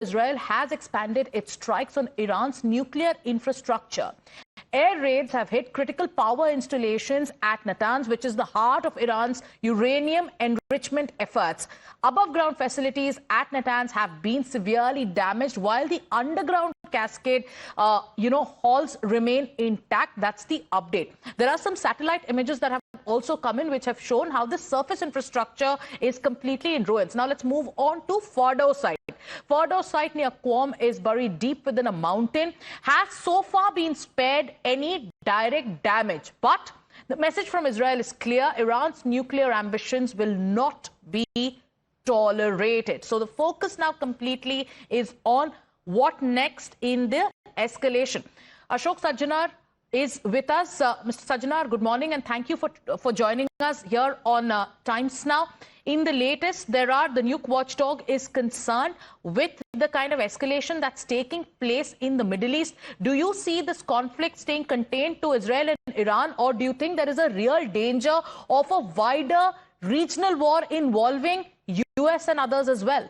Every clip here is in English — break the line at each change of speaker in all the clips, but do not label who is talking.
Israel has expanded its strikes on Iran's nuclear infrastructure. Air raids have hit critical power installations at Natanz, which is the heart of Iran's uranium enrichment efforts. Above-ground facilities at Natanz have been severely damaged, while the underground cascade, halls remain intact. That's the update. There are some satellite images that have also come in, which have shown how the surface infrastructure is completely in ruins. Now let's move on to Fordo site. Fordo site near Qom is buried deep within a mountain, has so far been spared any direct damage. But the message from Israel is clear: Iran's nuclear ambitions will not be tolerated. So the focus now completely is on what next in the escalation. Ashok Sajjanar is with us. Mr. Sajjanar, good morning, and thank you for joining us here on Times Now. In the latest, the Nuke watchdog is concerned with the kind of escalation that's taking place in the Middle East. Do you see this conflict staying contained to Israel and Iran, or do you think there is a real danger of a wider regional war involving US and others as well?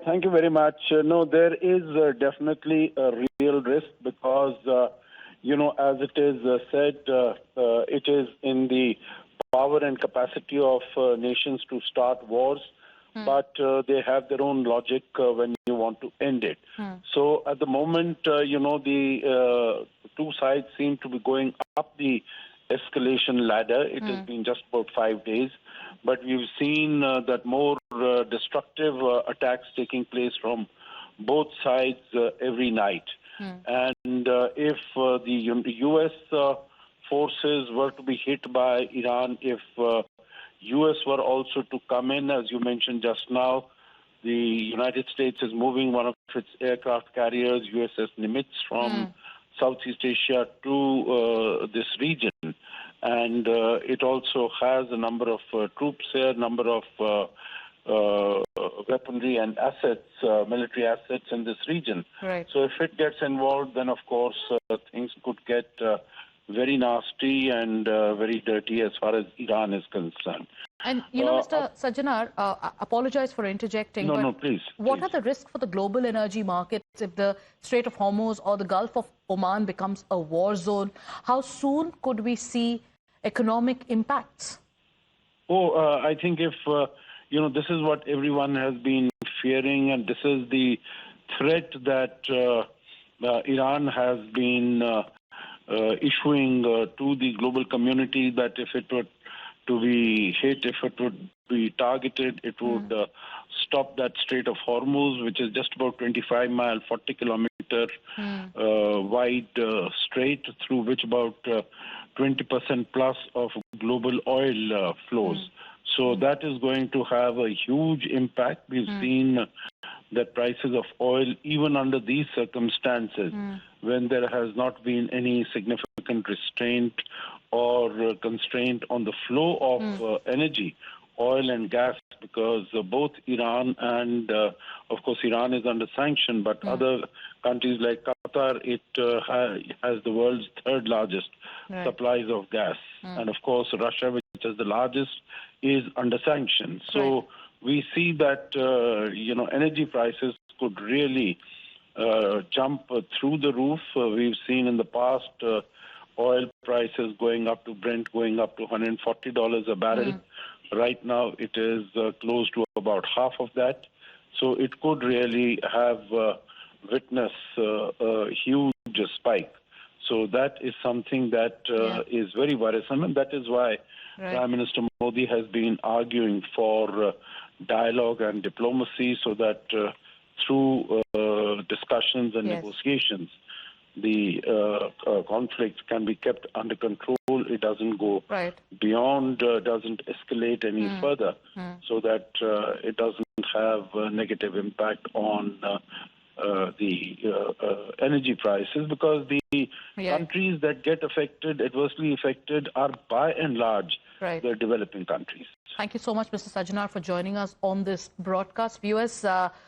Thank you very much. No, there is definitely a real risk because, as it is said, it is in the power and capacity of nations to start wars, but they have their own logic when you want to end it. So at the moment, the two sides seem to be going up the escalation ladder. It has been just about 5 days, but we've seen that more destructive attacks taking place from both sides every night. And if the U.S. forces were to be hit by Iran, if U.S. were also to come in, as you mentioned just now, the United States is moving one of its aircraft carriers, USS Nimitz, from Southeast Asia to this region. And it also has a number of troops here, number of weaponry and assets, military assets in this region.
Right.
So if it gets involved, then of course things could get very nasty and very dirty as far as Iran is concerned.
And, Mr. Sajjanar, apologize for interjecting.
No, please.
What are the risks for the global energy markets if the Strait of Hormuz or the Gulf of Oman becomes a war zone? How soon could we see economic impacts?
I think if, this is what everyone has been fearing, and this is the threat that Iran has been issuing to the global community, that if it were to be hit, if it would be targeted, it would stop that Strait of Hormuz, which is just about 25-mile, 40-kilometer wide strait, through which about 20% plus of global oil flows. So that is going to have a huge impact. We've seen that prices of oil, even under these circumstances, when there has not been any significant restraint or constraint on the flow of energy, oil and gas, because both Iran and, of course, Iran is under sanction, but other countries like Qatar, it has the world's third largest supplies of gas. And, of course, Russia, which is the largest, is under sanction. So we see that, energy prices could really jump through the roof. We've seen in the past oil prices going up to Brent, going up to $140 a barrel. Right now, it is close to about half of that. So it could really have witnessed a huge spike. So that is something that is very worrisome, and that is why Prime Minister Modi has been arguing for dialogue and diplomacy, so that through discussions and negotiations, the conflict can be kept under control. It doesn't go beyond, doesn't escalate any further, so that it doesn't have a negative impact on the energy prices, because the countries that get adversely affected, are by and large the developing countries.
Thank you so much, Mr. Sajjanar, for joining us on this broadcast. Viewers,